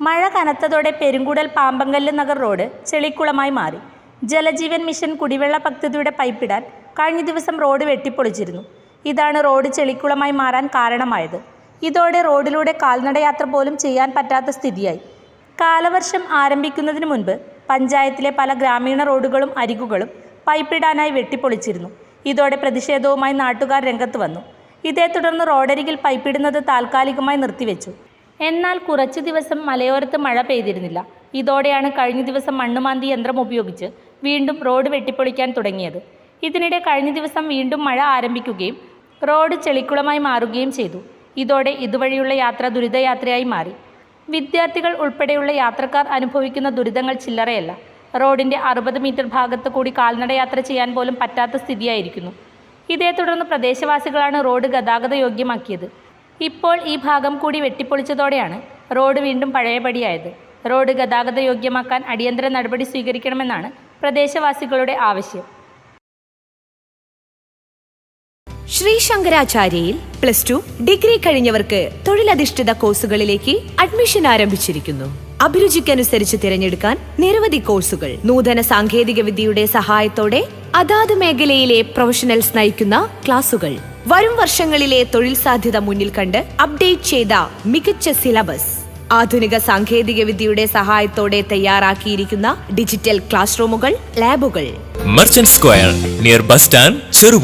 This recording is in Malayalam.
മഴ കനത്തതോടെ പെരുങ്കുടൽ പാമ്പങ്കല്ല് നഗർ റോഡ് ചെളിക്കുളമായി മാറി. ജലജീവൻ മിഷൻ കുടിവെള്ള പദ്ധതിയുടെ പൈപ്പിടാൻ കഴിഞ്ഞ ദിവസം റോഡ് വെട്ടിപ്പൊളിച്ചിരുന്നു. ഇതാണ് റോഡ് ചെളിക്കുളമായി മാറാൻ കാരണമായത്. ഇതോടെ റോഡിലൂടെ കാൽനടയാത്ര പോലും ചെയ്യാൻ പറ്റാത്ത സ്ഥിതിയായി. കാലവർഷം ആരംഭിക്കുന്നതിന് മുൻപ് പഞ്ചായത്തിലെ പല ഗ്രാമീണ റോഡുകളും അരികുകളും പൈപ്പിടാനായി വെട്ടിപ്പൊളിച്ചിരുന്നു. ഇതോടെ പ്രതിഷേധവുമായി നാട്ടുകാർ രംഗത്ത് വന്നു. ഇതേ തുടർന്ന് റോഡരികിൽ പൈപ്പിടുന്നത് താൽക്കാലികമായി നിർത്തിവെച്ചു. എന്നാൽ കുറച്ചു ദിവസം മലയോരത്ത് മഴ പെയ്തിരുന്നില്ല. ഇതോടെയാണ് കഴിഞ്ഞ ദിവസം മണ്ണുമാന്തി യന്ത്രം ഉപയോഗിച്ച് വീണ്ടും റോഡ് വെട്ടിപ്പൊളിക്കാൻ തുടങ്ങിയത്. ഇതിനിടെ കഴിഞ്ഞ ദിവസം വീണ്ടും മഴ ആരംഭിക്കുകയും റോഡ് ചെളിക്കുളമായി മാറുകയും ചെയ്തു. ഇതോടെ ഇതുവഴിയുള്ള യാത്ര ദുരിതയാത്രയായി മാറി. വിദ്യാർത്ഥികൾ ഉൾപ്പെടെയുള്ള യാത്രക്കാർ അനുഭവിക്കുന്ന ദുരിതങ്ങൾ ചില്ലറയല്ല. റോഡിൻ്റെ 60 മീറ്റർ ഭാഗത്ത് കൂടി കാൽനടയാത്ര ചെയ്യാൻ പോലും പറ്റാത്ത സ്ഥിതിയായിരിക്കുന്നു. ഇതേ തുടർന്ന് പ്രദേശവാസികളാണ് റോഡ് ഗതാഗത യോഗ്യമാക്കിയത്. ഇപ്പോൾ ഈ ഭാഗം കൂടി വെട്ടിപ്പൊളിച്ചതോടെയാണ് റോഡ് വീണ്ടും പഴയപടിയായത്. റോഡ് ഗതാഗത യോഗ്യമാക്കാൻ അടിയന്തര നടപടി സ്വീകരിക്കണമെന്നാണ് പ്രദേശവാസികളുടെ ആവശ്യം. ശ്രീ ശങ്കരാചാര്യയിൽ +2 ഡിഗ്രി കഴിഞ്ഞവർക്ക് തൊഴിലധിഷ്ഠിത കോഴ്സുകളിലേക്ക് അഡ്മിഷൻ ആരംഭിച്ചിരിക്കുന്നു. അഭിരുചിക്കനുസരിച്ച് തിരഞ്ഞെടുക്കാൻ നിരവധി കോഴ്സുകൾ. നൂതന സാങ്കേതിക വിദ്യയുടെ സഹായത്തോടെ അതാത് മേഖലയിലെ പ്രൊഫഷണൽസ് നയിക്കുന്ന ക്ലാസുകൾ. വരും വർഷങ്ങളിലെ തൊഴിൽ സാധ്യത മുന്നിൽ കണ്ട് അപ്ഡേറ്റ് ചെയ്ത മികച്ച സിലബസ്. ആധുനിക സാങ്കേതിക വിദ്യയുടെ സഹായത്തോടെ തയ്യാറാക്കിയിരിക്കുന്ന ഡിജിറ്റൽ ക്ലാസ് റൂമുകൾ, ലാബുകൾ. Merchant square near bus stand, Cherupuzha.